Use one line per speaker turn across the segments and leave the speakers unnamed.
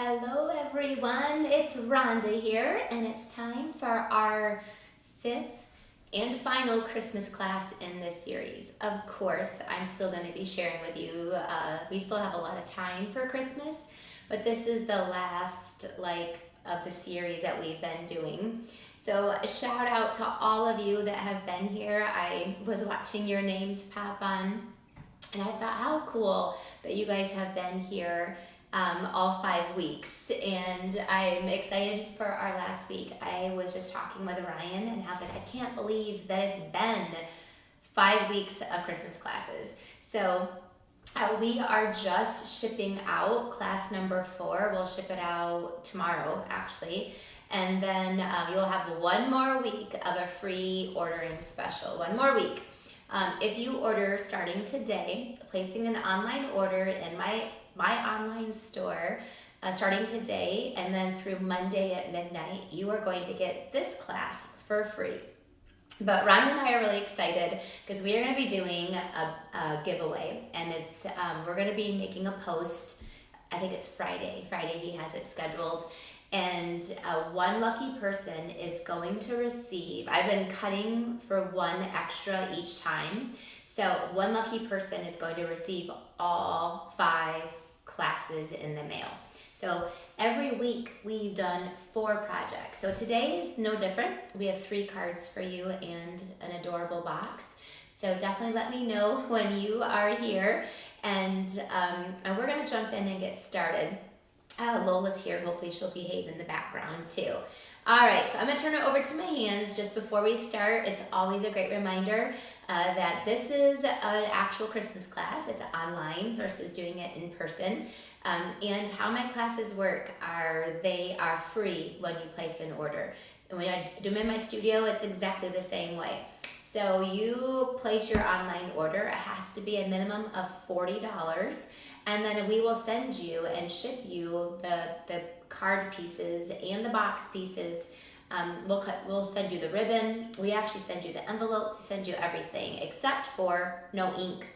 Hello everyone, it's Rhonda here, and it's time for our fifth and final Christmas class in this series. Of course, I'm still going to be sharing with you. We still have a lot of time for Christmas, but this is the last of the series that we've been doing. So a shout out to all of you that have been here. I was watching your names pop on, and I thought how cool that you guys have been here all 5 weeks, and I'm excited for our last week. I was just talking with Ryan, and I was like, I can't believe that it's been 5 weeks of Christmas classes. So we are just shipping out class number 4. We'll ship it out tomorrow, actually. And then you'll have one more week of a free ordering special. One more week. If you order starting today, placing an online order in my online store starting today and then through Monday at midnight, you are going to get this class for free. But Ryan and I are really excited because we are going to be doing a giveaway, and it's we're going to be making a post. I think it's Friday. He has it scheduled. And one lucky person is going to receive, I've been cutting for one extra each time. So one lucky person is going to receive all 5 classes in the mail. So every week we've done 4 projects. So today is no different. We have 3 cards for you and an adorable box. So definitely let me know when you are here, and we're going to jump in and get started. Lola's here. Hopefully she'll behave in the background too. All right, so I'm going to turn it over to my hands just before we start. It's always a great reminder that this is an actual Christmas class. It's online versus doing it in person. And how my classes work they are free when you place an order. And when I do them in my studio, it's exactly the same way. So you place your online order. It has to be a minimum of $40. And then we will send you and ship you the card pieces and the box pieces. We'll send you the ribbon. We actually send you the envelopes. We send you everything except for no ink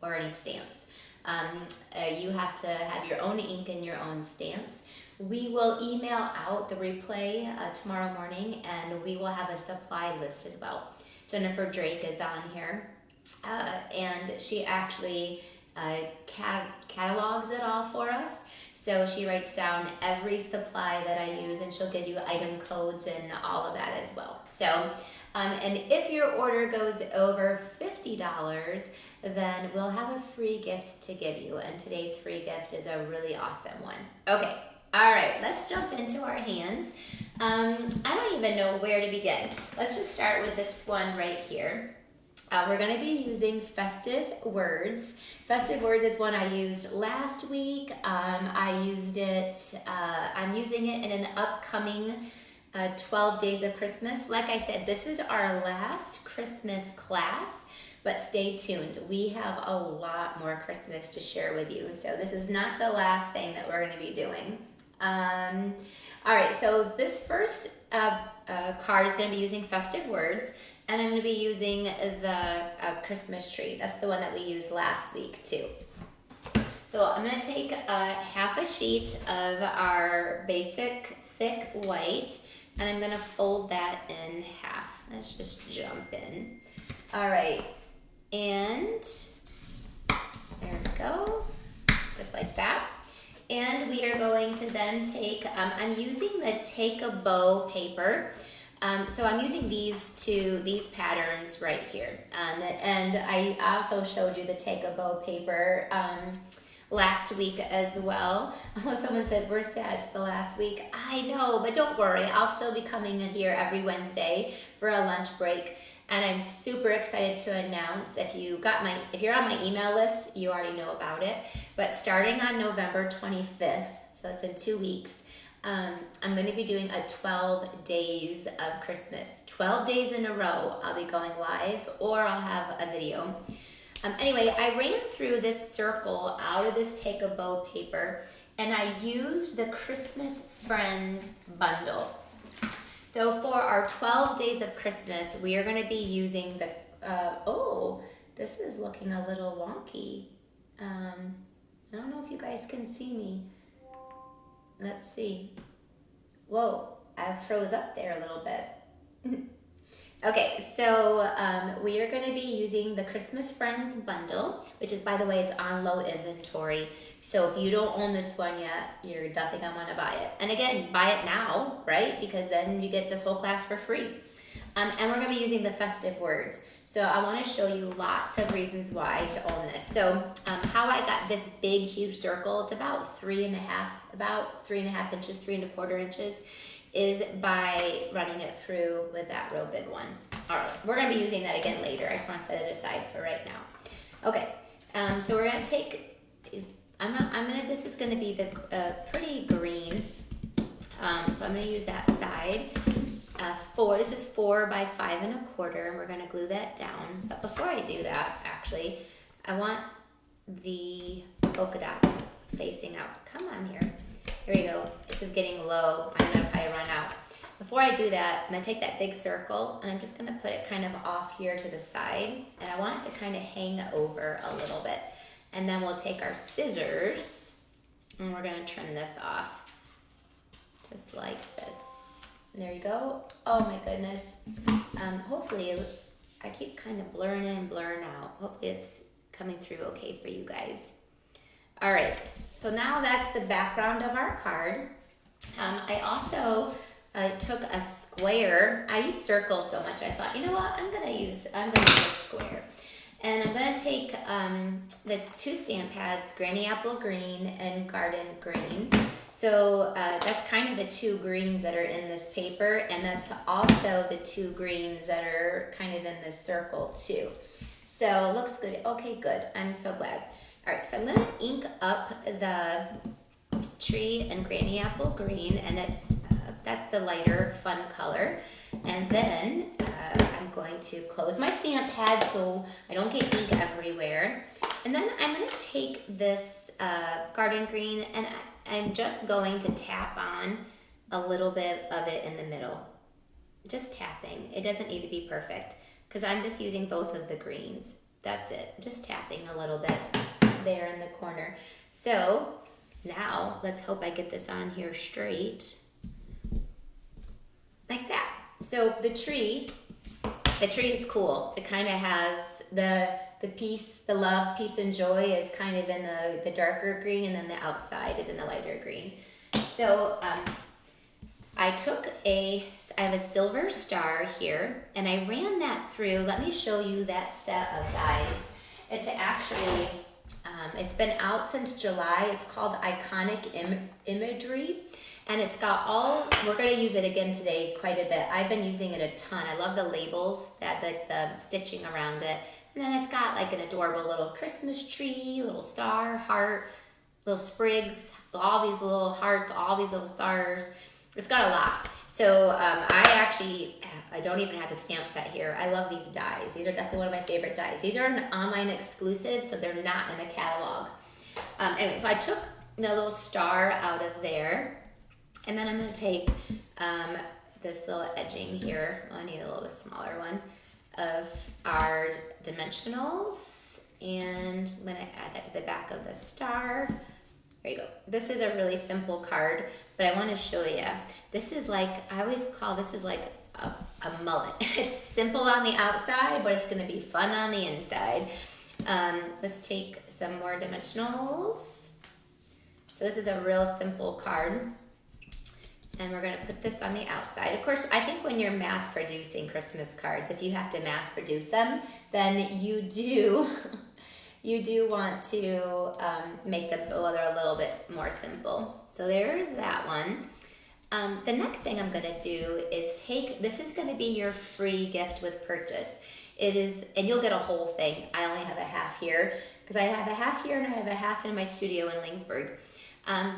or any stamps. You have to have your own ink and your own stamps. We will email out the replay tomorrow morning, and we will have a supply list as well. Jennifer Drake is on here, and she actually catalogs it all for us. So she writes down every supply that I use, and she'll give you item codes and all of that as well. So, and if your order goes over $50, then we'll have a free gift to give you. And today's free gift is a really awesome one. Okay, all right, let's jump into our hands. I don't even know where to begin. Let's just start with this one right here. We're going to be using Festive Words. Festive Words is one I used last week. I used it, I'm using it in an upcoming 12 Days of Christmas. Like I said, this is our last Christmas class, but stay tuned. We have a lot more Christmas to share with you, so this is not the last thing that we're going to be doing. All right, so this first card is going to be using Festive Words. And I'm going to be using the Christmas tree. That's the one that we used last week too. So I'm going to take half a sheet of our basic thick white, and I'm going to fold that in half. Let's just jump in. All right, and there we go, just like that. And we are going to then take, I'm using the Take a Bow paper. So I'm using these patterns right here. And I also showed you the Take a Bow paper last week as well. Someone said, we're sad it's the last week. I know, but don't worry. I'll still be coming in here every Wednesday for a lunch break. And I'm super excited to announce, if you're on my email list, you already know about it. But starting on November 25th, so it's in 2 weeks, I'm going to be doing a 12 days of Christmas. 12 days in a row I'll be going live, or I'll have a video. Anyway, I ran through this circle out of this Take a Bow paper, and I used the Christmas Friends bundle. So for our 12 days of Christmas, we are going to be using the, this is looking a little wonky. I don't know if you guys can see me. let's see. Whoa, I froze up there a little bit. Okay, so we are going to be using the Christmas Friends bundle, which is, by the way, it's on low inventory. So if you don't own this one yet, you're definitely going to want to buy it. And again, buy it now, right? Because then you get this whole class for free. And we're going to be using the festive words. So I want to show you lots of reasons why to own this. So how I got this big, huge circle, it's about 3.5 inches, 3¼ inches, is by running it through with that real big one. All right, we're gonna be using that again later. I just wanna set it aside for right now. Okay, so we're gonna take, this is gonna be the pretty green. So I'm gonna use that side. This is 4 by 5¼ and we're gonna glue that down. But before I do that, actually, I want the polka dots facing out. Come on here. Here we go. This is getting low. I'm gonna probably run out. Before I do that, I'm gonna take that big circle and I'm just gonna put it kind of off here to the side. And I want it to kind of hang over a little bit. And then we'll take our scissors and we're gonna trim this off. Just like this. There you go. Oh my goodness. Hopefully, I keep kind of blurring in, blurring out. Hopefully it's coming through okay for you guys. All right, so now that's the background of our card. I also took a square. I use circles so much, I thought, you know what, I'm gonna use a square. And I'm gonna take the 2 stamp pads, Granny Apple Green and Garden Green. So that's kind of the 2 greens that are in this paper, and that's also the 2 greens that are kind of in this circle too. So looks good. Okay, good. I'm so glad. All right, so I'm gonna ink up the tree and Granny Apple Green, and that's the lighter, fun color. And then I'm going to close my stamp pad so I don't get ink everywhere. And then I'm gonna take this Garden Green and I'm just going to tap on a little bit of it in the middle. Just tapping. It doesn't need to be perfect because I'm just using both of the greens. That's it. Just tapping a little bit there in the corner. So now let's hope I get this on here straight. Like that. So the tree is cool. It kind of has the peace, the love, peace, and joy is kind of in the darker green, and then the outside is in the lighter green. So I have a silver star here, and I ran that through. Let me show you that set of dies. It's actually, it's been out since July. It's called Iconic Imagery. And it's got we're going to use it again today quite a bit. I've been using it a ton. I love the labels, the stitching around it. And then it's got like an adorable little Christmas tree, little star, heart, little sprigs, all these little hearts, all these little stars. It's got a lot. So I don't even have the stamp set here. I love these dies. These are definitely one of my favorite dies. These are an online exclusive, so they're not in a catalog. Anyway, so I took the little star out of there. And then I'm going to take this little edging here. Well, I need a little bit smaller one of our dimensionals. And I'm going to add that to the back of the star. There you go. This is a really simple card, but I want to show you. This is like, I always call this is like a mullet. It's simple on the outside, but it's going to be fun on the inside. Let's take some more dimensionals. So this is a real simple card. And we're going to put this on the outside. Of course, I think when you're mass producing Christmas cards, if you have to mass produce them, then you do want to make them so they're a little bit more simple. So there's that one. The next thing I'm going to do is this is going to be your free gift with purchase. It is, and you'll get a whole thing. I only have a half here because I have a half here and I have a half in my studio in Langsburg.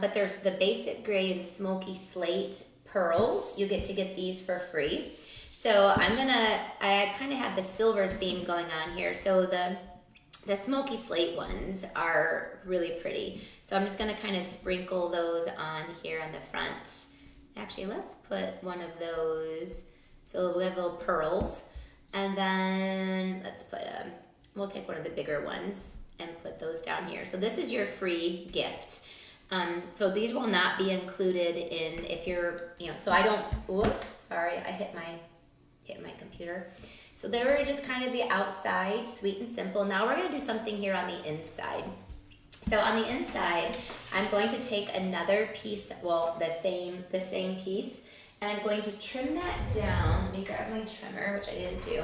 But there's the basic gray and smoky slate pearls. You get these for free. So I kind of have the silver theme going on here. So the smoky slate ones are really pretty. So I'm just gonna kind of sprinkle those on here on the front. Actually, let's put one of those. So we have little pearls. And then let's we'll take one of the bigger ones and put those down here. So this is your free gift. So these will not be included in if you're, so I don't, whoops, sorry, I hit my computer. So they were just kind of the outside, sweet and simple. Now we're gonna do something here on the inside. So on the inside, I'm going to take another piece, well, the same piece, and I'm going to trim that down. Let me grab my trimmer, which I didn't do.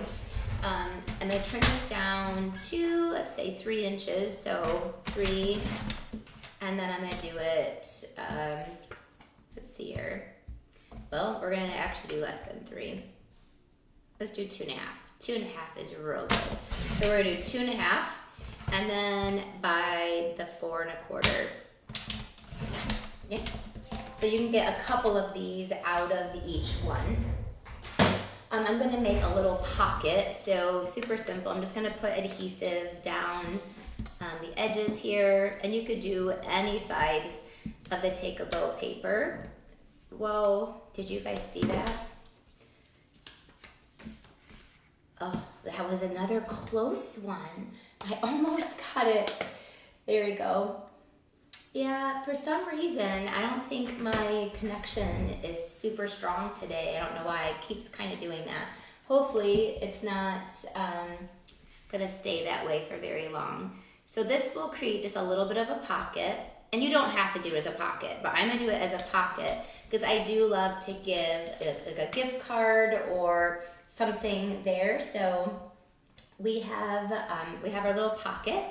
I'm gonna trim this down to, let's say 3 inches, so 3, and then I'm gonna do it, let's see here. Well, we're gonna actually do less than 3. Let's do 2.5. 2.5 is real good. So we're gonna do 2.5, and then by the 4 1/4. Yeah. So you can get a couple of these out of each one. I'm gonna make a little pocket, so super simple. I'm just gonna put adhesive down the edges here, and you could do any size of the take-a-bow paper. Whoa, did you guys see that? Oh, that was another close one. I almost got it. There we go. Yeah, for some reason, I don't think my connection is super strong today. I don't know why it keeps kind of doing that. Hopefully, it's not gonna stay that way for very long. So this will create just a little bit of a pocket, and you don't have to do it as a pocket, but I'm gonna do it as a pocket because I do love to give like a gift card or something there. So we have our little pocket.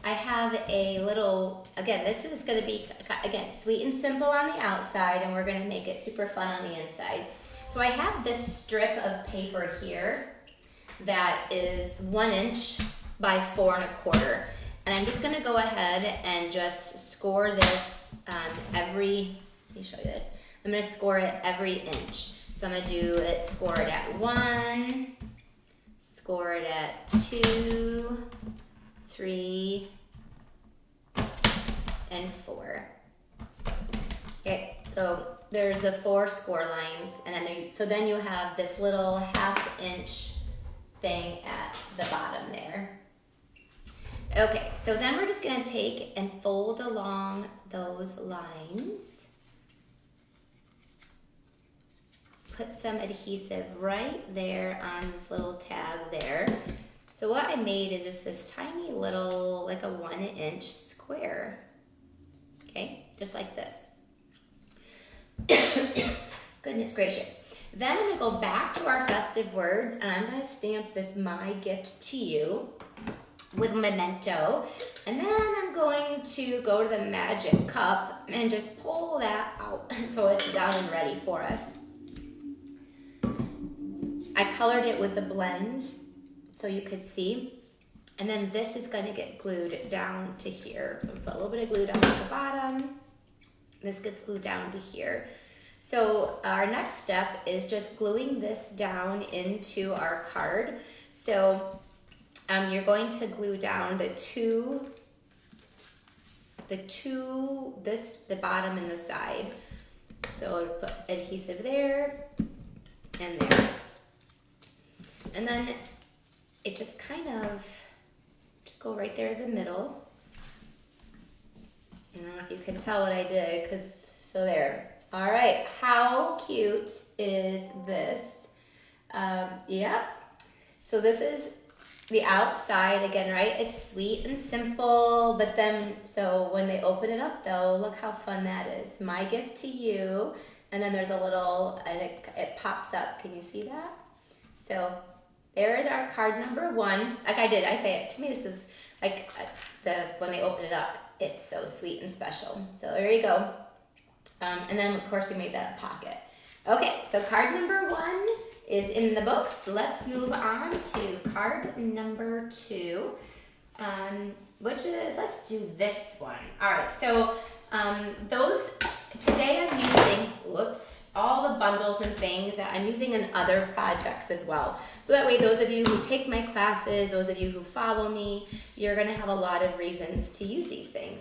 I have a little, again, this is gonna be, again, sweet and simple on the outside, and we're gonna make it super fun on the inside. So I have this strip of paper here that is 1 inch by 4 1/4. And I'm just gonna go ahead and just score this let me show you this. I'm gonna score it every inch. So I'm gonna do it, score it at 1, score it at 2, 3, and 4. Okay, so there's the 4 score lines, and then then you have this little 1/2 inch thing at the bottom there. Okay, so then we're just gonna take and fold along those lines. Put some adhesive right there on this little tab there. So what I made is just this tiny little, like a 1 inch square. Okay, just like this. Goodness gracious. Then I'm gonna go back to our festive words, and I'm gonna stamp this "My Gift to You" with memento, and then I'm going to go to the magic cup and just pull that out so it's done and ready for us. I colored it with the blends so you could see, and then this is going to get glued down to here. So I'm gonna put a little bit of glue down at the bottom. This gets glued down to here. So our next step is just gluing this down into our card. So you're going to glue down the bottom and the side. So put adhesive there and there. And then it just kind of, just go right there in the middle. I don't know if you can tell what I did, so there. All right, how cute is this? Yep. So this is the outside again, right? It's sweet and simple, but then, so when they open it up though, look how fun that is. My gift to you. And then there's a little, and it pops up. Can you see that? So there is our card number 1. Like I say it, to me this is like when they open it up, it's so sweet and special. So there you go. And then of course we made that a pocket. Okay, so card number 1 is in the books. Let's move on to card number 2, which is, let's do this one. All right, so today I'm using, all the bundles and things that I'm using in other projects as well. So that way those of you who take my classes, those of you who follow me, you're gonna have a lot of reasons to use these things.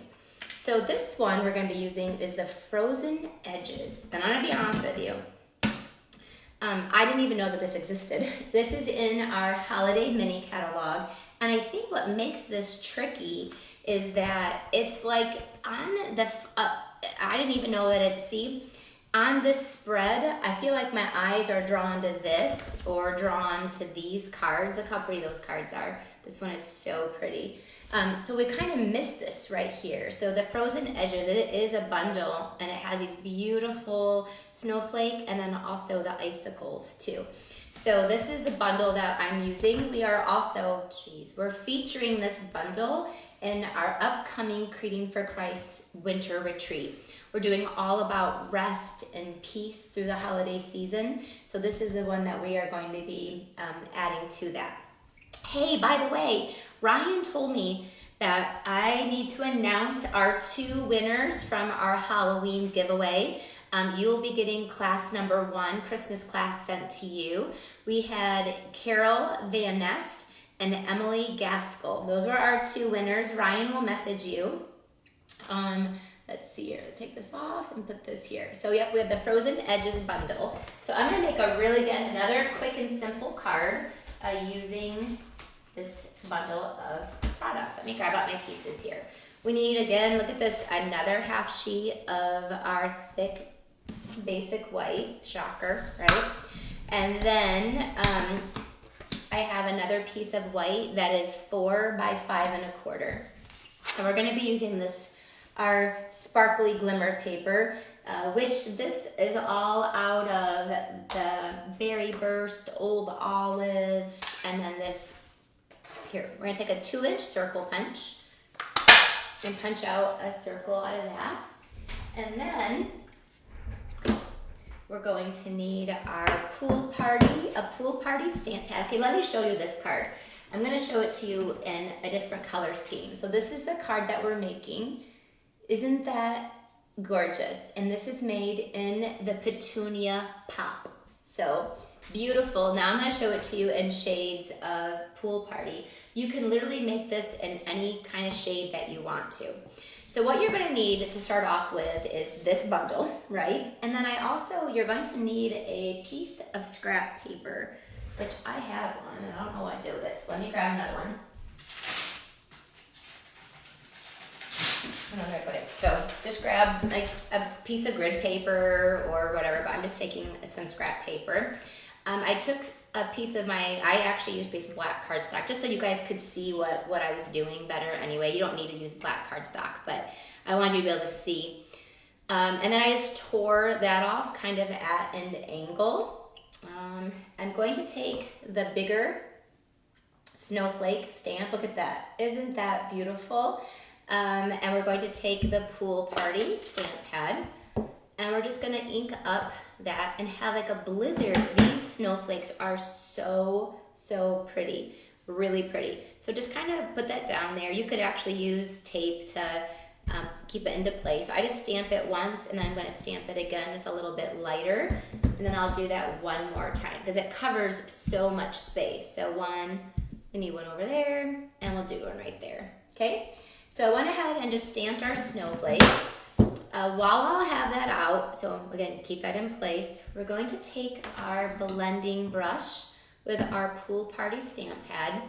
So this one we're gonna be using is the Frozen Edges. And I'm gonna be honest with you, I didn't even know that this existed. This is in our holiday mini catalog, and I think what makes this tricky is that it's like on the I didn't even know that it's, see, on this spread, I feel like my eyes are drawn to this or drawn to these cards. Look how pretty those cards are. This one is so pretty. So we kind of missed this right here. So the frozen edges, it is a bundle, and it has these beautiful snowflake and then also the icicles too. So this is the bundle that I'm using. We are also, we're featuring this bundle in our upcoming Creating for Christ winter retreat. We're doing all about rest and peace through the holiday season. So this is the one that we are going to be adding to that. Hey, by the way, Ryan told me that I need to announce our 2 winners from our Halloween giveaway. You'll be getting class number 1, Christmas class, sent to you. We had Carol Van Nest and Emily Gaskell. Those were our 2 winners. Ryan will message you. Let's see here, take this off and put this here. So yep, we have the Frozen Edges bundle. So I'm gonna make another quick and simple card using this bundle of products. Let me grab out my pieces here. We need, again, look at this, another half sheet of our thick basic white, shocker, right? And then I have another piece of white that is 4 by 5 1/4. And we're gonna be using this, our sparkly glimmer paper, which this is all out of the Berry Burst, Old Olive, and then this, here, we're gonna take a 2-inch circle punch and punch out a circle out of that. And then we're going to need our a pool party stamp pad. Okay, let me show you this card. I'm gonna show it to you in a different color scheme. So this is the card that we're making. Isn't that gorgeous? And this is made in the Petunia Pop. So beautiful. Now I'm gonna show it to you in shades of Pool Party. You can literally make this in any kind of shade that you want to. So what you're gonna need to start off with is this bundle, right? And then you're going to need a piece of scrap paper, which I have one, and I don't know what to do with it. So let me grab another one. I don't know where to put it. So just grab like a piece of grid paper or whatever, but I'm just taking some scrap paper. I took a piece of I actually used a piece of black cardstock just so you guys could see what I was doing better anyway. You don't need to use black cardstock, but I wanted you to be able to see. And then I just tore that off kind of at an angle. I'm going to take the bigger snowflake stamp. Look at that. Isn't that beautiful? And we're going to take the Pool Party stamp pad, and we're just gonna ink up that and have like a blizzard. These snowflakes are so pretty, really pretty. So just kind of put that down there. You could actually use tape to keep it into place. So I just stamp it once, and then I'm gonna stamp it again just a little bit lighter, and then I'll do that one more time because it covers so much space. So we need one over there, and we'll do one right there, okay? So I went ahead and just stamped our snowflakes. While I'll have that out, so again, keep that in place, we're going to take our blending brush with our Pool Party stamp pad.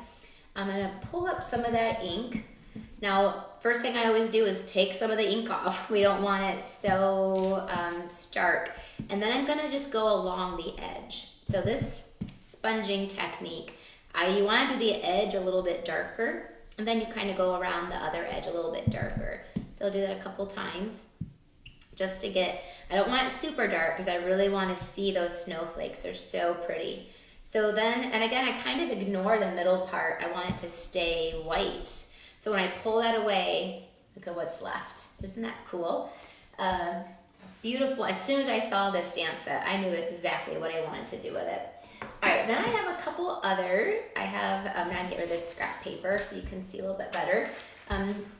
I'm gonna pull up some of that ink. Now, first thing I always do is take some of the ink off. We don't want it so stark. And then I'm gonna just go along the edge. So this sponging technique, you wanna do the edge a little bit darker, and then you kind of go around the other edge a little bit darker. So I'll do that a couple times just to I don't want it super dark because I really want to see those snowflakes. They're so pretty. So then, and again, I kind of ignore the middle part. I want it to stay white. So when I pull that away, look at what's left. Isn't that cool? Beautiful. As soon as I saw this stamp set, I knew exactly what I wanted to do with it. All right, then I have a couple other. I'm gonna get rid of this scrap paper so you can see a little bit better.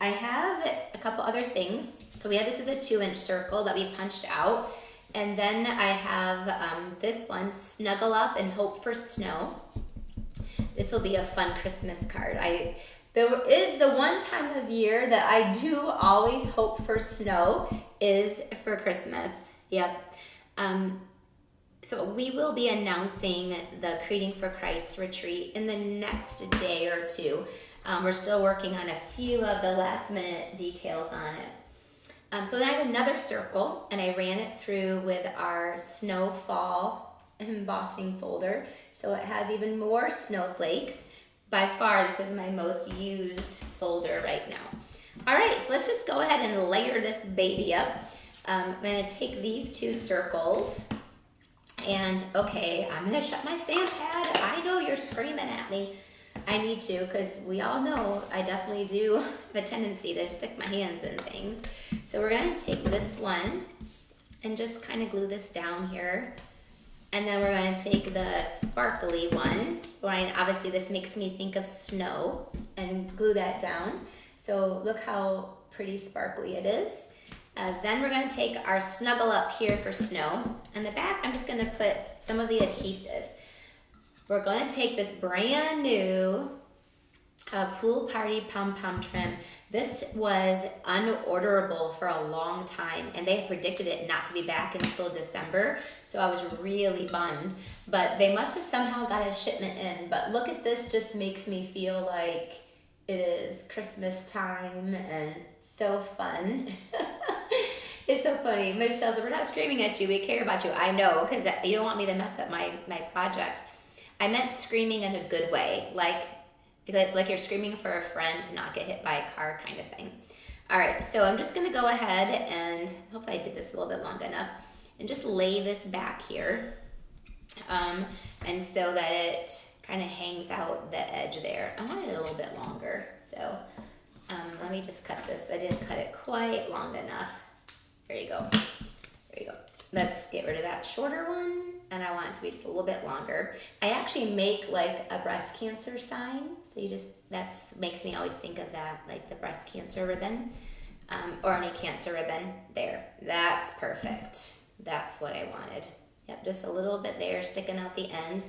I have a couple other things. So this is a 2-inch circle that we punched out. And then I have this one, Snuggle Up and Hope for Snow. This will be a fun Christmas card. There is the one time of year that I do always hope for snow is for Christmas. Yep. So we will be announcing the Creating for Christ retreat in the next day or two. We're still working on a few of the last minute details on it. So then I have another circle, and I ran it through with our snowfall embossing folder. So it has even more snowflakes. By far, this is my most used folder right now. All right, so let's just go ahead and layer this baby up. I'm gonna take these two circles, and okay, I'm gonna shut my stamp pad. I know you're screaming at me. I need to, because we all know I definitely do have a tendency to stick my hands in things. So we're gonna take this one and just kind of glue this down here. And then we're gonna take the sparkly one. So obviously this makes me think of snow, and glue that down. So look how pretty sparkly it is. Then we're gonna take our snuggle up here for snow. On the back, I'm just gonna put some of the adhesive. We're gonna take this brand new Pool Party pom-pom trim. This was unorderable for a long time, and they had predicted it not to be back until December, so I was really bummed. But they must have somehow got a shipment in. But look at this, just makes me feel like it is Christmas time and so fun. It's so funny. Michelle said, we're not screaming at you, we care about you. I know, because you don't want me to mess up my project. I meant screaming in a good way, like you're screaming for a friend to not get hit by a car kind of thing. All right, so I'm just gonna go ahead and, hopefully I did this a little bit long enough, and just lay this back here. And so that it kind of hangs out the edge there. I want it a little bit longer, so let me just cut this. I didn't cut it quite long enough. There you go. There you go. Let's get rid of that shorter one, and I want it to be just a little bit longer. I actually make like a breast cancer sign, so that makes me always think of that, like the breast cancer ribbon, or any cancer ribbon. There, that's perfect. That's what I wanted. Yep, just a little bit there, sticking out the ends.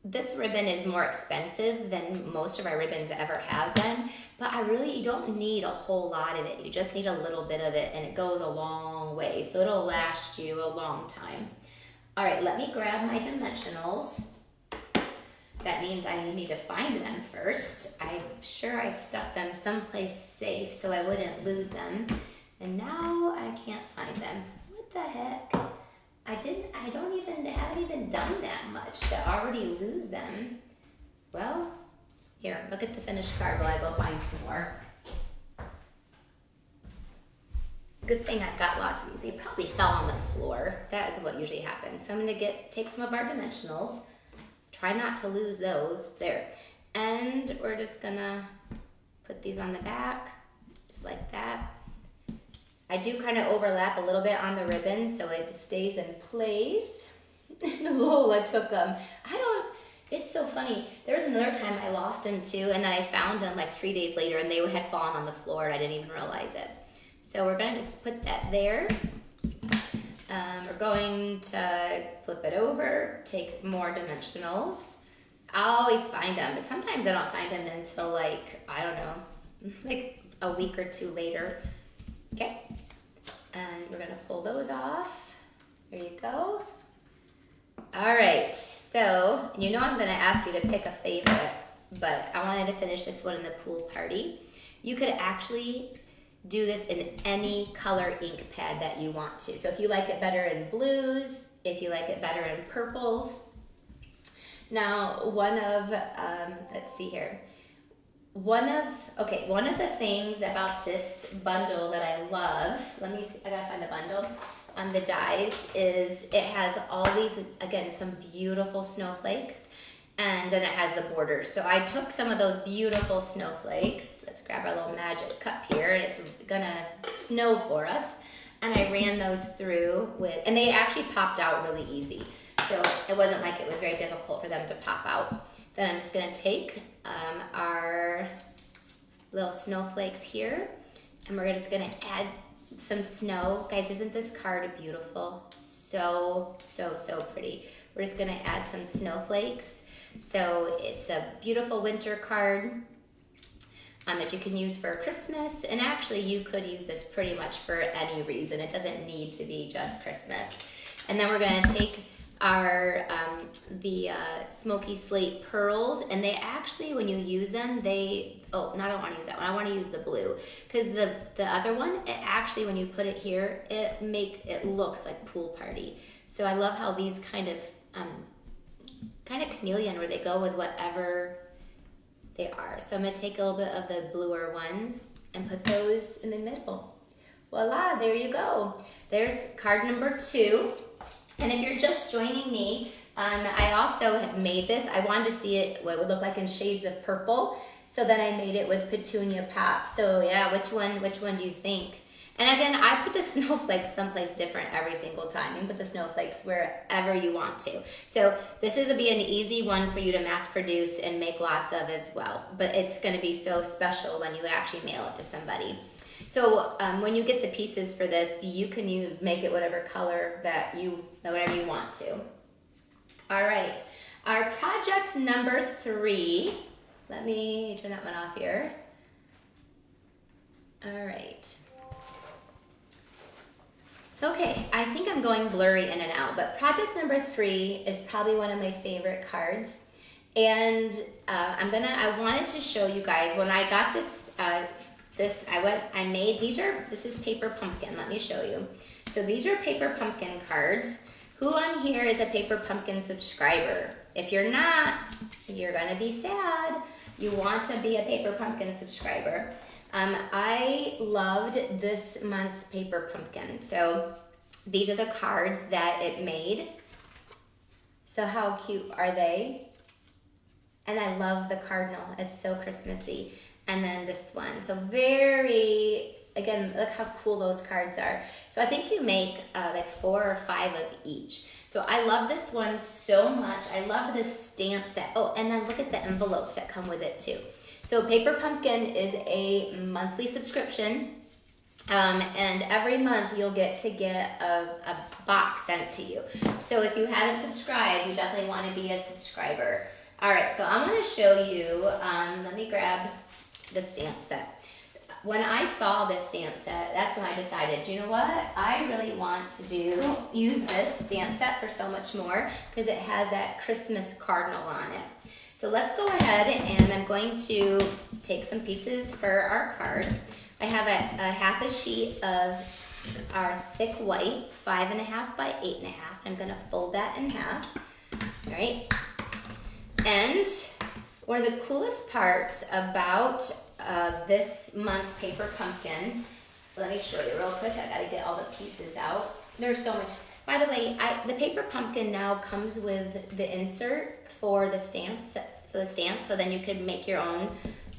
This ribbon is more expensive than most of our ribbons ever have been, but you don't need a whole lot of it. You just need a little bit of it, and it goes a long way, so it'll last you a long time. All right, let me grab my dimensionals. That means I need to find them first. I'm sure I stuck them someplace safe so I wouldn't lose them, and now I can't find them. What the heck? I haven't even done that much to already lose them. Well, here, look at the finished card while I go find some more. Good thing I've got lots of these. They probably fell on the floor. That is what usually happens. So I'm gonna take some of our dimensionals, try not to lose those, there. And we're just gonna put these on the back, just like that. I do kind of overlap a little bit on the ribbon so it just stays in place. Lola took them. It's so funny. There was another time I lost them too, and then I found them like 3 days later, and they had fallen on the floor, and I didn't even realize it. So we're gonna just put that there. We're going to flip it over, take more dimensionals. I'll always find them, but sometimes I don't find them until like, I don't know, like a week or two later. Okay, and we're gonna pull those off. There you go. All right, so you know I'm gonna ask you to pick a favorite, but I wanted to finish this one in the Pool Party. You could actually do this in any color ink pad that you want to. So if you like it better in blues, if you like it better in purples. Now, let's see here. One of the things about this bundle that I love, let me see, I gotta find the bundle, on the dies, is it has all these, again, some beautiful snowflakes, and then it has the borders. So I took some of those beautiful snowflakes, let's grab our little magic cup here, and it's gonna snow for us, and I ran those through and they actually popped out really easy. So it wasn't like it was very difficult for them to pop out. Then I'm just gonna take our little snowflakes here, and we're just gonna add some snow. Guys, isn't this card beautiful? So, so, so pretty. We're just gonna add some snowflakes. So it's a beautiful winter card that you can use for Christmas, and actually you could use this pretty much for any reason. It doesn't need to be just Christmas. And then we're gonna take are the Smoky Slate Pearls, and they actually, when you use them, oh, no, I don't want to use that one. I want to use the blue, because the other one, it actually, when you put it here, it looks like Pool Party. So I love how these kind of chameleon, where they go with whatever they are. So I'm going to take a little bit of the bluer ones and put those in the middle. Voila, there you go. There's card number 2. And if you're just joining me, I also have made this. I wanted to see what it would look like in shades of purple. So then I made it with Petunia Pop. So yeah, which one do you think? And again, I put the snowflakes someplace different every single time. You can put the snowflakes wherever you want to. So this is be an easy one for you to mass produce and make lots of as well. But it's gonna be so special when you actually mail it to somebody. So when you get the pieces for this, you can make it whatever color whatever you want to. All right, our project number 3. Let me turn that one off here. All right. Okay, I think I'm going blurry in and out, but project number 3 is probably one of my favorite cards. And I wanted to show you guys, when I got this, this is paper pumpkin. Let me show you. So these are paper pumpkin cards. Who on here is a paper pumpkin subscriber? If you're not, you're gonna be sad. You want to be a paper pumpkin subscriber. I loved this month's paper pumpkin. So these are the cards that it made. So how cute are they? And I love the cardinal. It's so Christmassy. And then this one. So again, look how cool those cards are. So I think you make like 4 or 5 of each. So I love this one so much. I love this stamp set. Oh, and then look at the envelopes that come with it too. So Paper Pumpkin is a monthly subscription. And every month you'll get a box sent to you. So if you haven't subscribed, you definitely want to be a subscriber. All right, so I'm going to show you, let me grab the stamp set. When I saw this stamp set, that's when I decided, you know what? I really want to use this stamp set for so much more, because it has that Christmas cardinal on it. So let's go ahead, and I'm going to take some pieces for our card. I have a half a sheet of our thick white, 5.5 by 8.5. I'm gonna fold that in half, all right? And one of the coolest parts about this month's paper pumpkin, let me show you real quick. I gotta get all the pieces out. There's so much. By the way, the paper pumpkin now comes with the insert for the stamps. So then you could make your own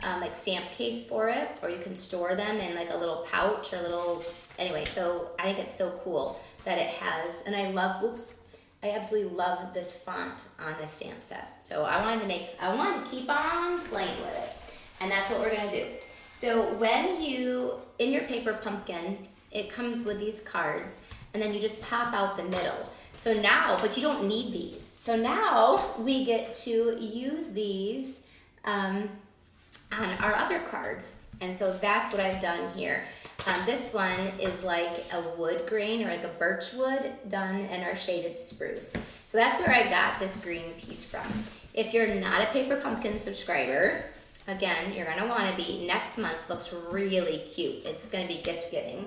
like stamp case for it, or you can store them in like a little pouch or anyway. So I think it's so cool that it has, and I absolutely love this font on this stamp set. So I wanted to keep on playing with it. And that's what we're gonna do. So in your paper pumpkin, it comes with these cards, and then you just pop out the middle. So now, but you don't need these. So now we get to use these on our other cards. And so that's what I've done here. This one is like a wood grain, or like a birch wood done in our shaded spruce. So that's where I got this green piece from. If you're not a paper pumpkin subscriber, again, you're gonna wanna be. Next month's looks really cute. It's gonna be gift giving.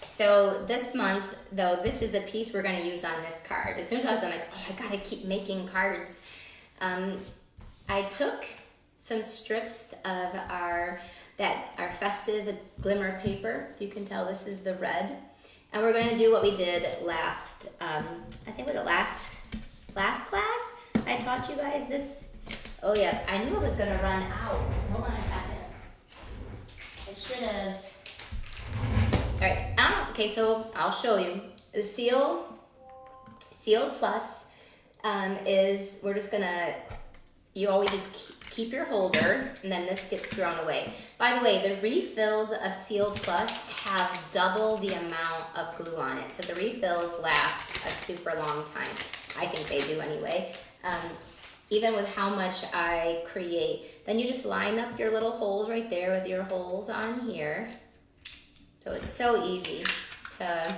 So this month, though, this is the piece we're gonna use on this card. As soon as I'm like, oh, I gotta keep making cards. I took some strips of our festive glimmer paper. You can tell this is the red. And we're gonna do what we did last, I think with the last class, I taught you guys this. Oh yeah, I knew it was gonna run out. Hold on a second. I should have. All right, okay, so I'll show you. The Seal Plus is, you always just keep your holder, and then this gets thrown away. By the way, the refills of Seal Plus have double the amount of glue on it. So the refills last a super long time. I think they do anyway. Even with how much I create. Then you just line up your little holes right there with your holes on here. So it's so easy to,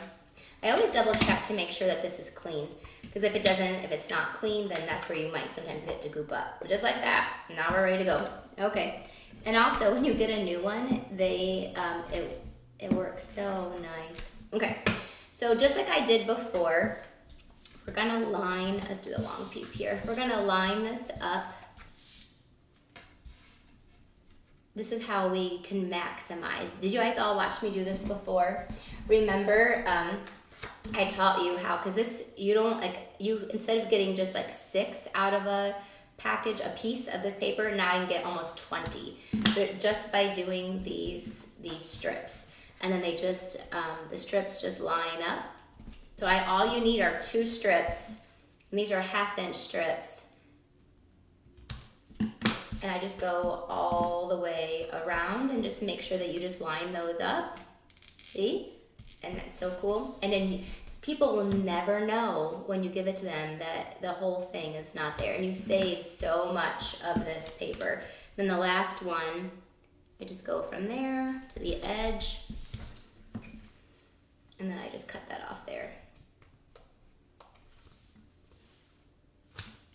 I always double check to make sure that this is clean. Because if it's not clean, then that's where you might sometimes get to goop up. But just like that, now we're ready to go. Okay. And also, when you get a new one, it works so nice. Okay. So just like I did before, we're gonna line, let's do the long piece here. We're gonna line this up. This is how we can maximize. Did you guys all watch me do this before? Remember, I taught you how, because this, instead of getting just like 6 out of a package, a piece of this paper, now I can get almost 20. But just by doing these strips. And then they just, the strips just line up. So all you need are 2 strips. And these are 1/2 inch strips. And I just go all the way around and just make sure that you just line those up. See? And that's so cool. And then people will never know when you give it to them that the whole thing is not there. And you save so much of this paper. Then the last one, I just go from there to the edge. And then I just cut that off there.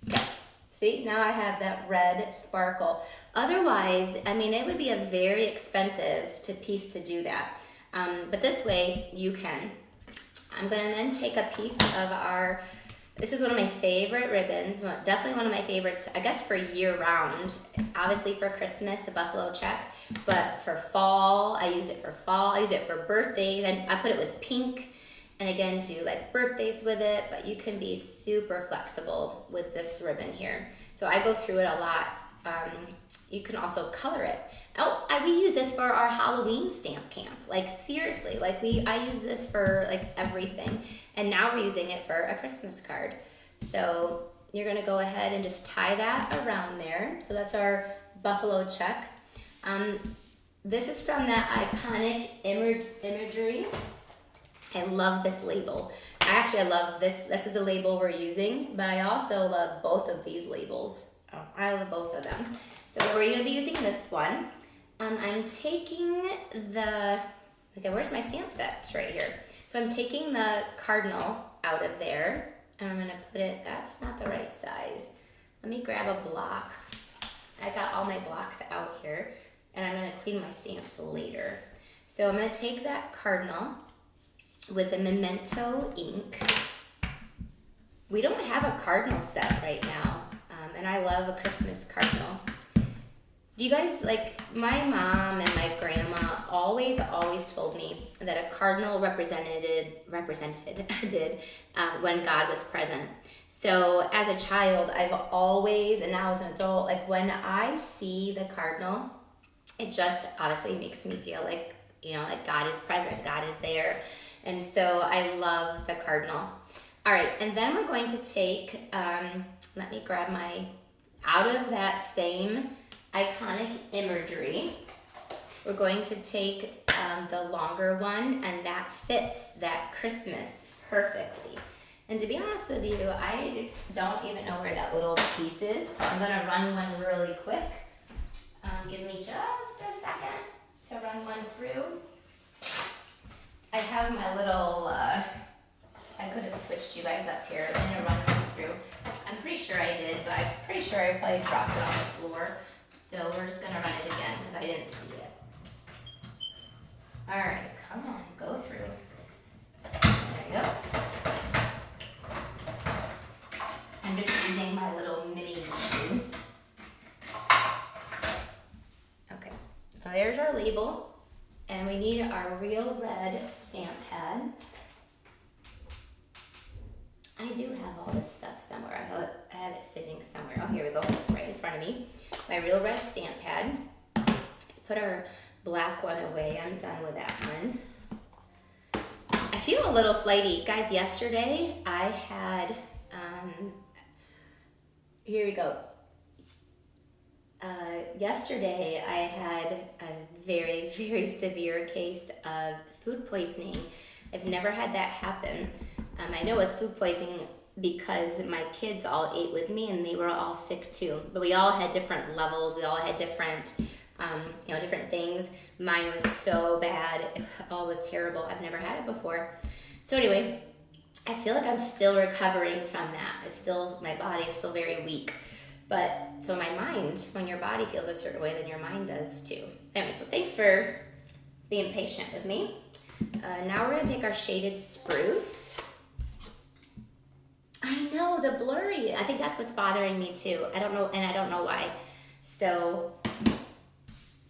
Okay, see, now I have that red sparkle. Otherwise, I mean, it would be a very expensive piece to do that. But this way, you can. I'm gonna then take a piece of this is one of my favorite ribbons, definitely one of my favorites, I guess for year round. Obviously for Christmas, the buffalo check, but for fall, I use it for fall, I use it for birthdays, I put it with pink, and again, do like birthdays with it, but you can be super flexible with this ribbon here. So I go through it a lot. You can also color it. Oh, we use this for our Halloween stamp camp. Like seriously, I use this for like everything. And now we're using it for a Christmas card. So you're gonna go ahead and just tie that around there. So that's our buffalo check. This is from that iconic imagery. I love this label. I love this. This is the label we're using, but I also love both of these labels. Oh, I love both of them. So we're gonna be using this one. I'm taking where's my stamp set? It's right here. So I'm taking the cardinal out of there, and I'm gonna put it, that's not the right size. Let me grab a block. I got all my blocks out here, and I'm gonna clean my stamps later. So I'm gonna take that cardinal with the memento ink. We don't have a cardinal set right now, and I love a Christmas cardinal. Do you guys, my mom and my grandma always told me that a cardinal represented when God was present. So as a child, I've always, and now as an adult, when I see the cardinal, it just obviously makes me feel like God is present, God is there. And so I love the cardinal. All right, and then we're going to take, let me grab out of that same iconic imagery, we're going to take the longer one, and that fits that Christmas perfectly. And to be honest with you, I don't even know where that little piece is, so I'm gonna run one really quick. Give me just a second to run one through. I have my little, I could have switched you guys up here. I'm gonna run one through. I'm pretty sure I did, but I'm pretty sure I probably dropped it on the floor. So we're just gonna run it again because I didn't see it. All right, come on, go through. There you go. I'm just using my little mini machine. Okay, so there's our label, and we need our real red stamp pad. I do have all this stuff somewhere. I have it sitting somewhere. Oh, here we go, right in front of me. My real red stamp pad. Let's put our black one away. I'm done with that one. I feel a little flighty. Guys, yesterday I had, here we go. Yesterday I had a very, very severe case of food poisoning. I've never had that happen. I know it was food poisoning because my kids all ate with me and they were all sick too. But we all had different levels. We all had different, different things. Mine was so bad. It all was terrible. I've never had it before. So anyway, I feel like I'm still recovering from that. It's still, my body is still very weak. But, so my mind, when your body feels a certain way, then your mind does too. Anyway, so thanks for being patient with me. Now we're gonna take our shaded spruce. I know, the blurry. I think that's what's bothering me too. I don't know, and I don't know why. So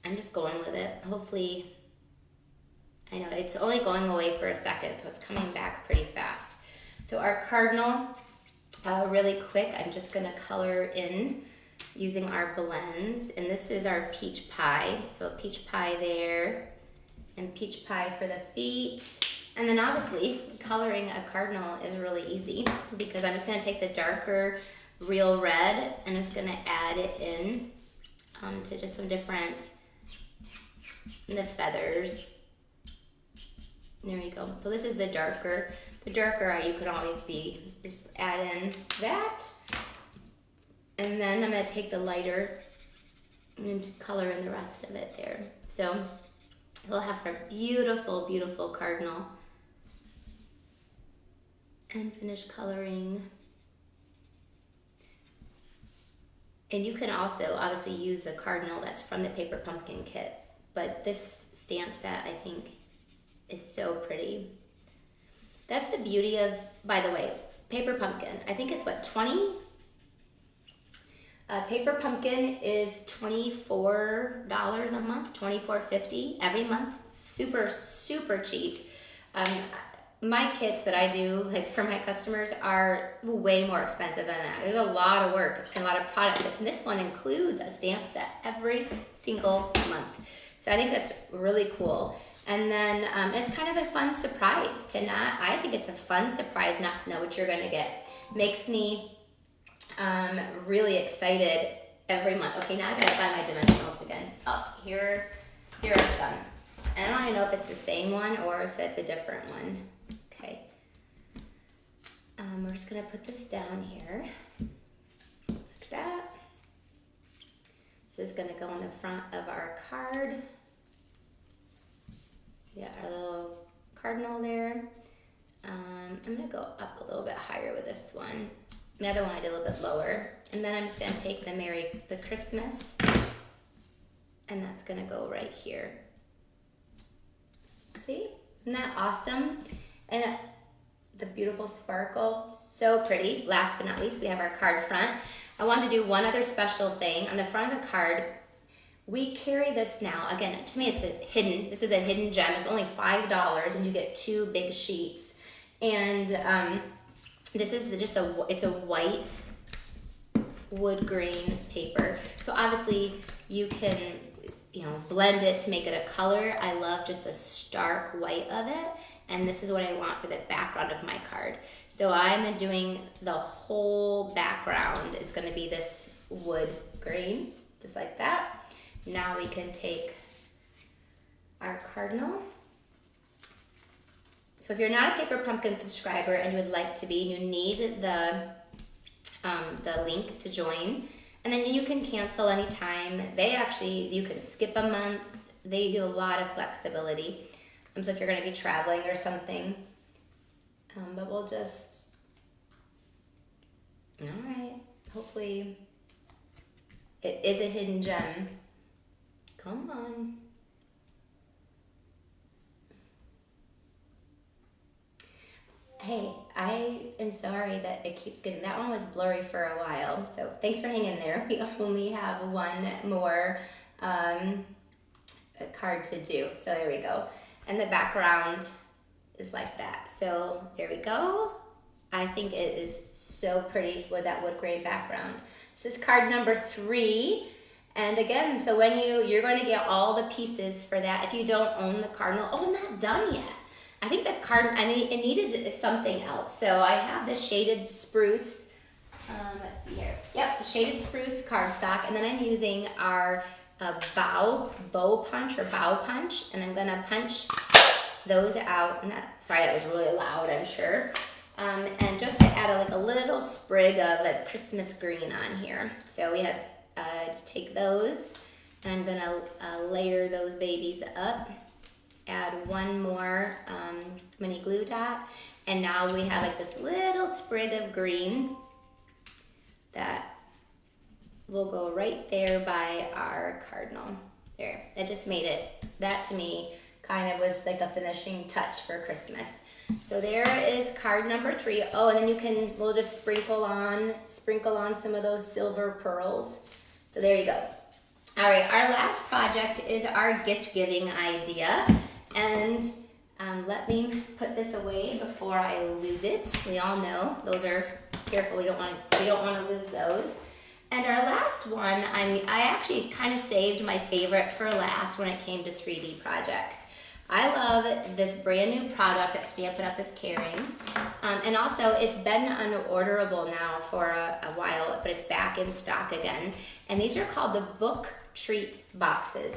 I'm just going with it. Hopefully, I know it's only going away for a second, so it's coming back pretty fast. So our cardinal, really quick, I'm just gonna color in using our blends. And this is our peach pie. So peach pie there, and peach pie for the feet. And then obviously, coloring a cardinal is really easy because I'm just gonna take the darker real red and just gonna add it in to just some different, the feathers. There you go. So this is the darker. The darker you could always be, just add in that. And then I'm gonna take the lighter and color in the rest of it there. So we'll have our beautiful, beautiful cardinal. And finish coloring. And you can also obviously use the cardinal that's from the Paper Pumpkin kit. But this stamp set, I think, is so pretty. That's the beauty of, by the way, Paper Pumpkin. I think it's what, 20? Paper Pumpkin is $24 a month, $24.50 every month. Super, super cheap. My kits that I do, like for my customers, are way more expensive than that. There's a lot of work and a lot of product. And this one includes a stamp set every single month. So I think that's really cool. And then it's kind of a fun surprise to not, I think it's a fun surprise not to know what you're gonna get. Makes me really excited every month. Okay, now I gotta find my dimensionals again. Oh, here are some. And I don't even know if it's the same one or if it's a different one. Okay. We're just gonna put this down here, like that. This is gonna go on the front of our card. Yeah, our little cardinal there. I'm gonna go up a little bit higher with this one. The other one I did a little bit lower. And then I'm just gonna take the Christmas, and that's gonna go right here. See, isn't that awesome? And the beautiful sparkle, so pretty. Last but not least, we have our card front. I wanted to do one other special thing. On the front of the card, we carry this now. Again, to me, this is a hidden gem. It's only $5 and you get 2 big sheets. And this is it's a white wood grain paper. So obviously you can, blend it to make it a color. I love just the stark white of it. And this is what I want for the background of my card. So I'm doing the whole background is gonna be this wood grain, just like that. Now we can take our cardinal. So if you're not a Paper Pumpkin subscriber and you would like to be, you need the link to join. And then you can cancel anytime. You can skip a month. They give a lot of flexibility. So if you're gonna be traveling or something, but we'll just, all right, hopefully it is a hidden gem. Come on. Hey, I am sorry that it keeps getting, that one was blurry for a while, so thanks for hanging there. We only have one more card to do, so there we go. And the background is like that. So there we go. I think it is so pretty with that wood grain background. This is card number 3. And again, so when you're going to get all the pieces for that. If you don't own the cardinal, I'm not done yet. I think the card, it needed something else. So I have the shaded spruce. Let's see here. Yep, the shaded spruce cardstock. And then I'm using our bow punch, and I'm gonna punch those out. And sorry, that was really loud, I'm sure. And just to add a little sprig of a Christmas green on here. So we have just take those, and I'm gonna layer those babies up. add one more mini glue dot, and now we have like this little sprig of green that will go right there by our cardinal. There, it just made it, that to me kind of was like a finishing touch for Christmas. So there is card number 3. Oh, and then we'll just sprinkle on some of those silver pearls. So there you go. All right, our last project is our gift giving idea. And let me put this away before I lose it. We all know those are careful. We don't want to lose those. And our last one, I actually kind of saved my favorite for last when it came to 3D projects. I love this brand new product that Stampin' Up! Is carrying. And also, it's been unorderable now for a while, but it's back in stock again. And these are called the Book Treat Boxes.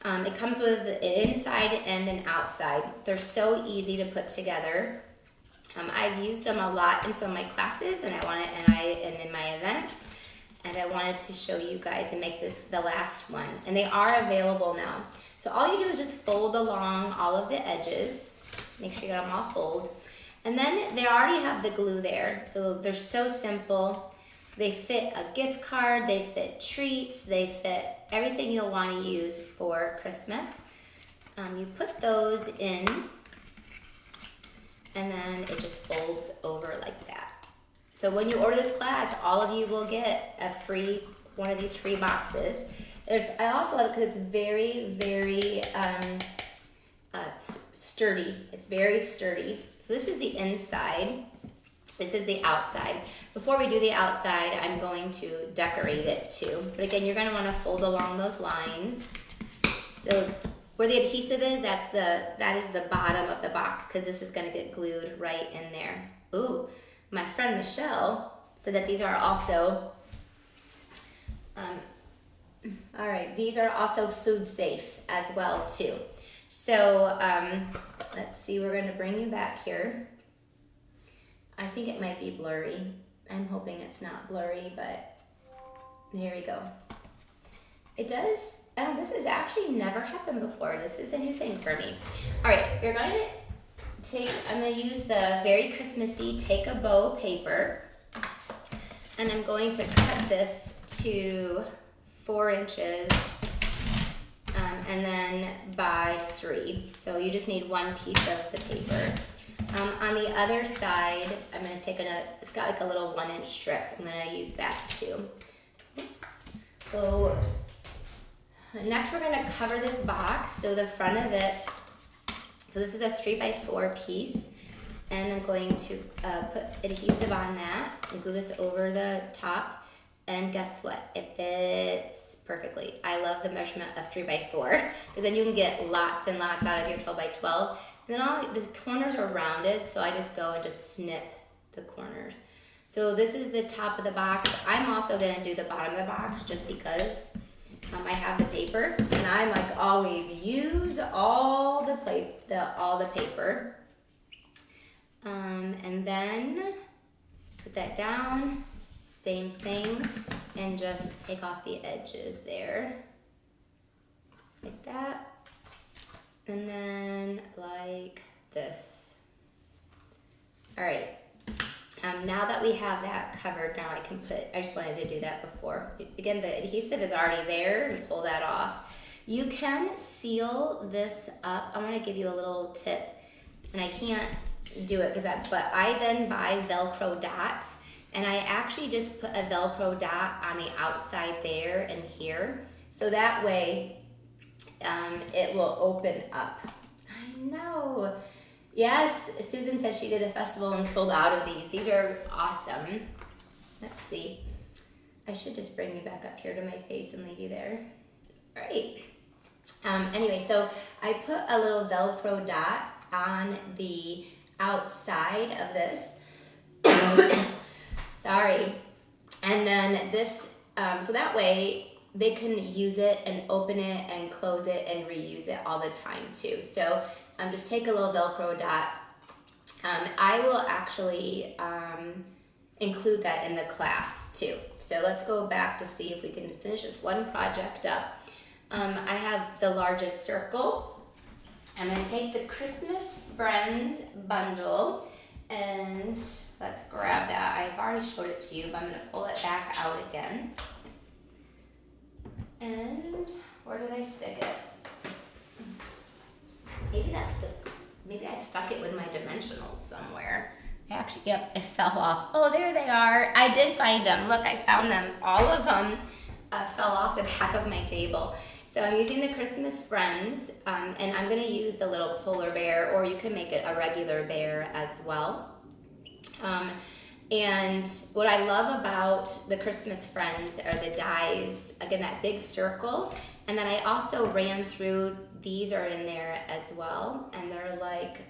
It comes with an inside and an outside. They're so easy to put together. I've used them a lot in some of my classes, and in my events. And I wanted to show you guys and make this the last one. And they are available now. So all you do is just fold along all of the edges. Make sure you got them all fold. And then they already have the glue there. So they're so simple. They fit a gift card, they fit treats, they fit everything you'll want to use for Christmas. You put those in, and then it just folds over like that. So when you order this class, all of you will get one of these free boxes. I also love it because it's very, very sturdy. It's very sturdy. So this is the inside. This is the outside. Before we do the outside, I'm going to decorate it too. But again, you're going to want to fold along those lines. So where the adhesive is, that is the bottom of the box, because this is going to get glued right in there. Ooh, my friend Michelle said that these are also, all right, these are also food safe as well too. So let's see, we're going to bring you back here. I think it might be blurry. I'm hoping it's not blurry, but there we go. It does. This has actually never happened before. This is a new thing for me. All right, you're going to I'm going to use the Very Christmassy Take a Bow paper, and I'm going to cut this to 4 inches and then by 3. So you just need one piece of the paper. On the other side, I'm going to take it's got like a little 1-inch strip. I'm going to use that too. Oops. So next we're going to cover this box. So the front of it, so this is a 3x4 piece. And I'm going to put adhesive on that and glue this over the top. And guess what? It fits perfectly. I love the measurement of 3x4 because then you can get lots and lots out of your 12x12. And then the corners are rounded, so I just go and just snip the corners. So this is the top of the box. I'm also going to do the bottom of the box just because I have the paper, and I'm like always use all the paper. And then put that down, same thing, and just take off the edges there, like that. And then like this. All right, now that we have that covered, now I just wanted to do that before. Again, the adhesive is already there, and pull that off. You can seal this up. I want to give you a little tip, and I can't do it but I then buy Velcro dots, and I actually just put a Velcro dot on the outside there and here, so that way it will open up. I know. Yes, Susan says she did a festival and sold out of these. These are awesome. Let's see. I should just bring you back up here to my face and leave you there. All right. Anyway, so I put a little Velcro dot on the outside of this. Sorry. And then this, so that way they can use it and open it and close it and reuse it all the time too. So just take a little Velcro dot. I will actually include that in the class too. So let's go back to see if we can finish this one project up. I have the largest circle, I'm gonna take the Christmas Friends bundle and let's grab that. I've already showed it to you, but I'm gonna pull it back out again. And where did I stick it? Maybe I stuck it with my dimensionals somewhere. Actually, yep, it fell off. Oh, there they are. I did find them. Look, I found them. All of them fell off the back of my table. So I'm using the Christmas Friends, and I'm gonna use the little polar bear, or you can make it a regular bear as well. And what I love about the Christmas Friends are the dies, again, that big circle. And then I also ran through, these are in there as well. And they're like,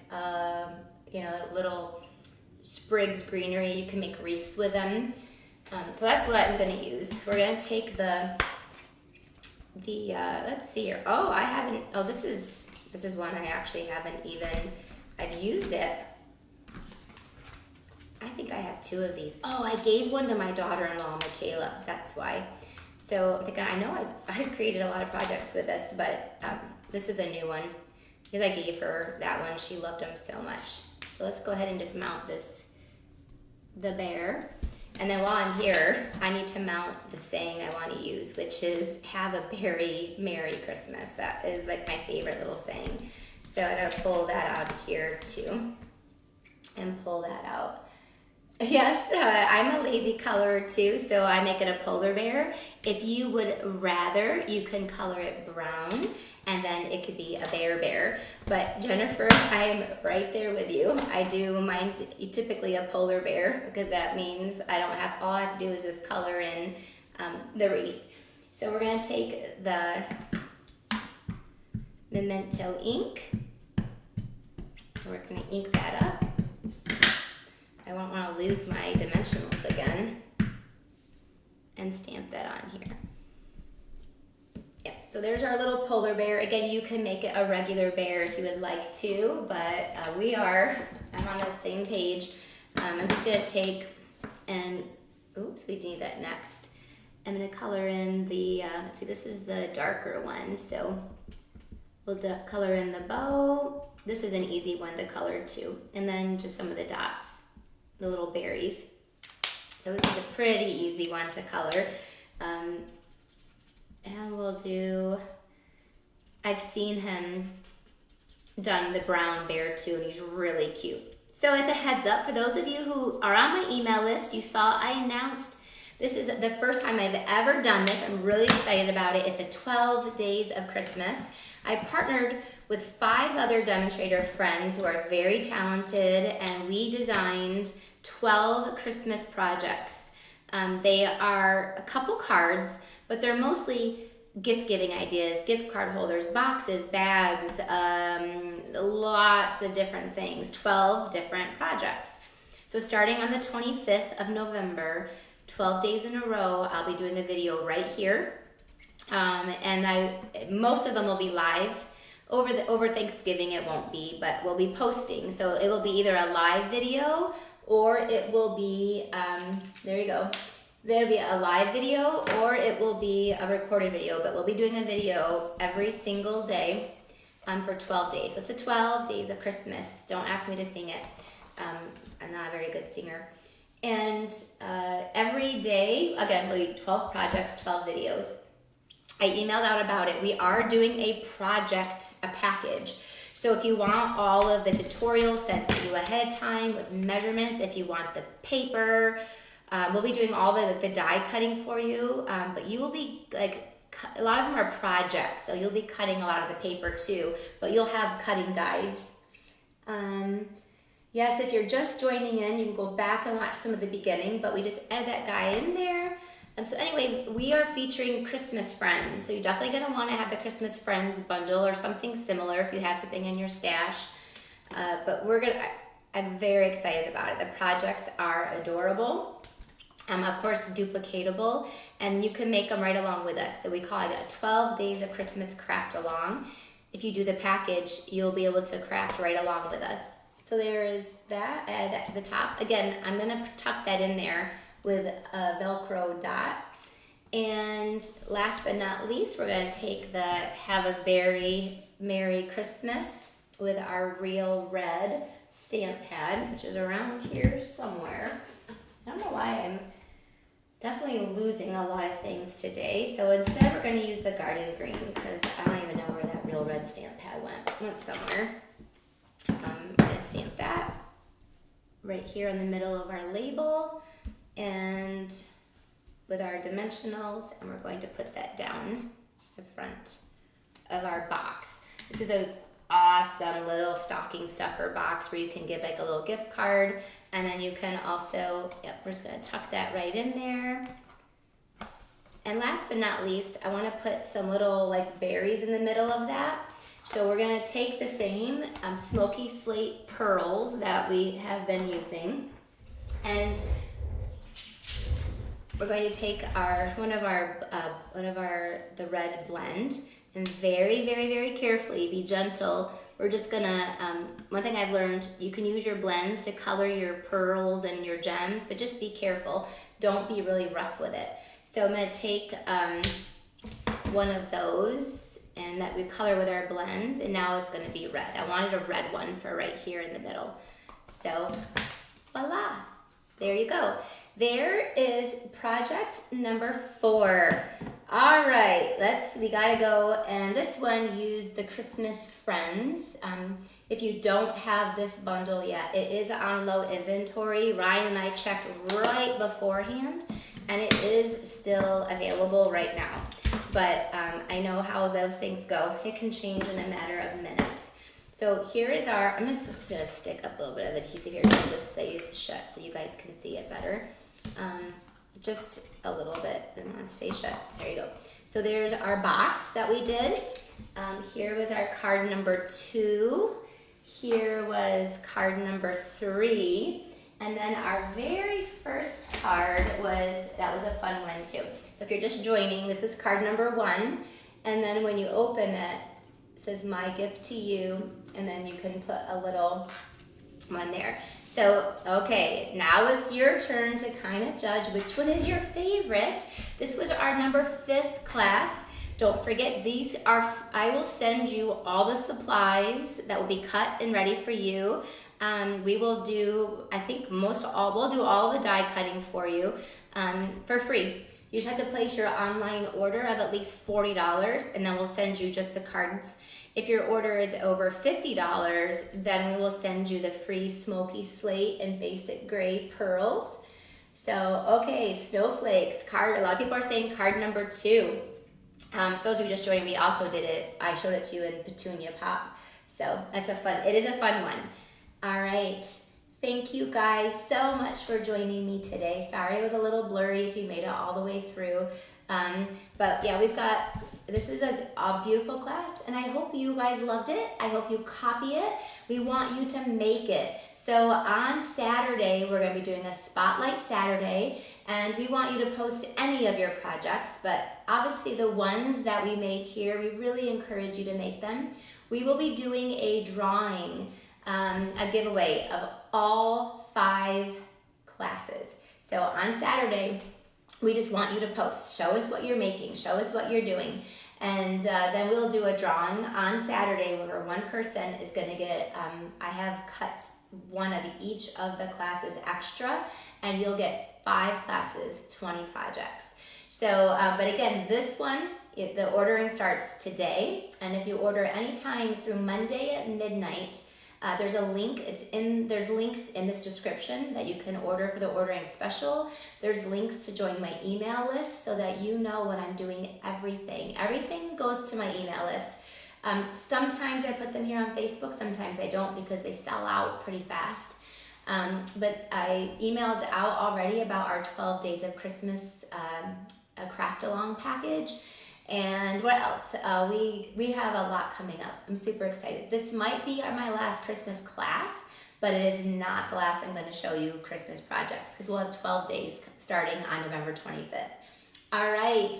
little sprigs greenery. You can make wreaths with them. So that's what I'm gonna use. We're gonna take the let's see here. This is one I actually haven't even, I've used it. I think I have 2 of these. Oh, I gave one to my daughter-in-law, Michaela. That's why. So I'm thinking, I know I've created a lot of projects with this, but this is a new one because I gave her that one. She loved them so much. So let's go ahead and just mount the bear. And then while I'm here, I need to mount the saying I want to use, which is have a very Merry Christmas. That is like my favorite little saying. So I gotta pull that out of here too and pull that out. Yes, I'm a lazy colorer too, so I make it a polar bear. If you would rather, you can color it brown, and then it could be a bear. But Jennifer, I am right there with you. I do, mine's typically a polar bear, because that means all I have to do is just color in the wreath. So we're gonna take the Memento ink. We're gonna ink that up. I won't want to lose my dimensionals again, and stamp that on here. Yeah, so there's our little polar bear. Again, you can make it a regular bear if you would like to, but I'm on the same page. I'm just gonna take and, oops, we need that next. I'm gonna color in the, let's see, this is the darker one, so we'll color in the bow. This is an easy one to color too, and then just some of the dots. The little berries. So this is a pretty easy one to color. And we'll do, I've seen him done the brown bear too, and he's really cute. So as a heads up, for those of you who are on my email list, you saw I announced, this is the first time I've ever done this. I'm really excited about it. It's a 12 days of Christmas. I partnered with 5 other demonstrator friends who are very talented, and we designed 12 Christmas projects. They are a couple cards, but they're mostly gift-giving ideas, gift card holders, boxes, bags, lots of different things, 12 different projects. So starting on the 25th of November, 12 days in a row, I'll be doing a video right here. And most of them will be live. Over Thanksgiving it won't be, but we'll be posting. So it will be either a live video or it will be, there you go. There'll be a live video or it will be a recorded video, but we'll be doing a video every single day for 12 days. So it's the 12 days of Christmas. Don't ask me to sing it. I'm not a very good singer. And every day, again, we'll be 12 projects, 12 videos. I emailed out about it. We are doing a package. So if you want all of the tutorials sent to you ahead of time with measurements, if you want the paper, we'll be doing all the die cutting for you, but you will be a lot of them are projects, so you'll be cutting a lot of the paper too, but you'll have cutting guides. Yes, if you're just joining in, you can go back and watch some of the beginning, but we just add that guide in there. So anyway, we are featuring Christmas Friends. So you're definitely going to want to have the Christmas Friends bundle or something similar if you have something in your stash. But I'm very excited about it. The projects are adorable. Of course, duplicatable, and you can make them right along with us. So we call it a 12 days of Christmas craft along. If you do the package, you'll be able to craft right along with us. So there is that. I added that to the top. Again, I'm going to tuck that in there with a Velcro dot. And last but not least, we're going to take the Have a Very Merry Christmas with our real red stamp pad, which is around here somewhere. I don't know why I'm definitely losing a lot of things today. So instead we're going to use the garden green because I don't even know where that real red stamp pad went. It went somewhere. I'm going to stamp that right here in the middle of our label and with our dimensionals, and we're going to put that down the front of our box. This is a awesome little stocking stuffer box where you can give like a little gift card, and then you can also, we're just gonna tuck that right in there. And last but not least, I wanna put some little like berries in the middle of that. So we're gonna take the same smoky slate pearls that we have been using, and we're going to take one of the red blend, and very, very, very carefully, be gentle. We're just gonna, one thing I've learned, you can use your blends to color your pearls and your gems, but just be careful. Don't be really rough with it. So I'm gonna take one of those, and that we color with our blends, and now it's gonna be red. I wanted a red one for right here in the middle. So, voila, there you go. There is project number 4. All right, we gotta go, and this one used the Christmas Friends. If you don't have this bundle yet, it is on low inventory. Ryan and I checked right beforehand, and it is still available right now. But I know how those things go. It can change in a matter of minutes. So here is I'm just gonna stick up a little bit of adhesive here so this stays shut so you guys can see it better. Just a little bit, and on stay shut. There you go. So there's our box that we did. Here was our card number 2. Here was card number 3. And then our very first card was a fun one too. So if you're just joining, this was card number 1. And then when you open it, it says my gift to you. And then you can put a little one there. So, okay, now it's your turn to kind of judge which one is your favorite. This was our number 5th class. Don't forget, I will send you all the supplies that will be cut and ready for you. We will do, we'll do all the die cutting for you for free. You just have to place your online order of at least $40, and then we'll send you just the cards. If your order is over $50, then we will send you the free smoky slate and basic gray pearls. So, okay, snowflakes, a lot of people are saying card number 2. For those of you just joining, we also did it. I showed it to you in Petunia Pop. So it is a fun one. All right. Thank you guys so much for joining me today. Sorry it was a little blurry if you made it all the way through. But yeah, this is a beautiful class, and I hope you guys loved it. I hope you copy it. We want you to make it. So on Saturday, we're going to be doing a Spotlight Saturday, and we want you to post any of your projects, but obviously the ones that we made here, we really encourage you to make them. We will be doing a drawing, a giveaway of all 5 classes. So on Saturday, we just want you to post. Show us what you're making. Show us what you're doing. And then we'll do a drawing on Saturday where one person is going to get, I have cut one of each of the classes extra, and you'll get 5 classes, 20 projects. So, but again, this one, the ordering starts today. And if you order anytime through Monday at midnight, there's a link. There's links in this description that you can order for the ordering special. There's links to join my email list so that you know when I'm doing everything. Everything goes to my email list. Sometimes I put them here on Facebook. Sometimes I don't because they sell out pretty fast. But I emailed out already about our 12 Days of Christmas a craft along package. And what else? We have a lot coming up. I'm super excited. This might be my last Christmas class, but it is not the last I'm going to show you Christmas projects because we'll have 12 days starting on November 25th. All right.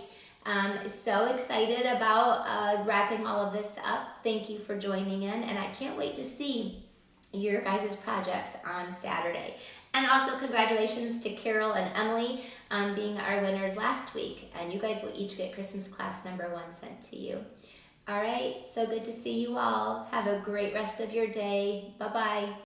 So excited about wrapping all of this up. Thank you for joining in, and I can't wait to see your guys' projects on Saturday. And also congratulations to Carol and Emily on being our winners last week. And you guys will each get Christmas class number 1 sent to you. All right, so good to see you all. Have a great rest of your day. Bye-bye.